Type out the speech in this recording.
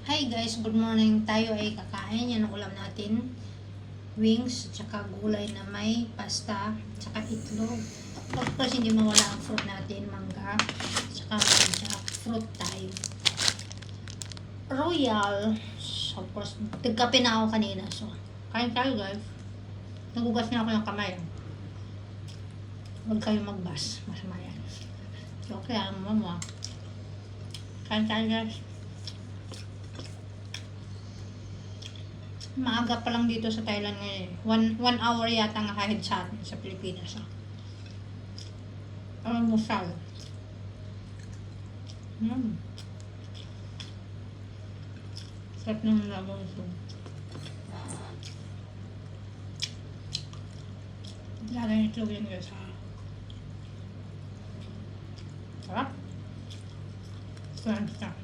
Hi guys, good morning. Tayo ay kakain. Yan ang ulam natin. Wings, tsaka gulay na may pasta, tsaka itlog. Of course, hindi mawala ang fruit natin. Mangga, tsaka fruit tayo. Royal. Of course, nagkape na ako kanina. So, kain tayo guys. Nagugas na ako ng kamay. Huwag kayo magbas. Masama yan. So, kaya mo. Kain tayo guys. Maaga pa lang dito sa Thailand ngayon. 1 hour yata nga kahit sa atin sa Pilipinas. Almusal. Sarap ng labong ito. Lagay nito yan guys. Sarap. Sarap.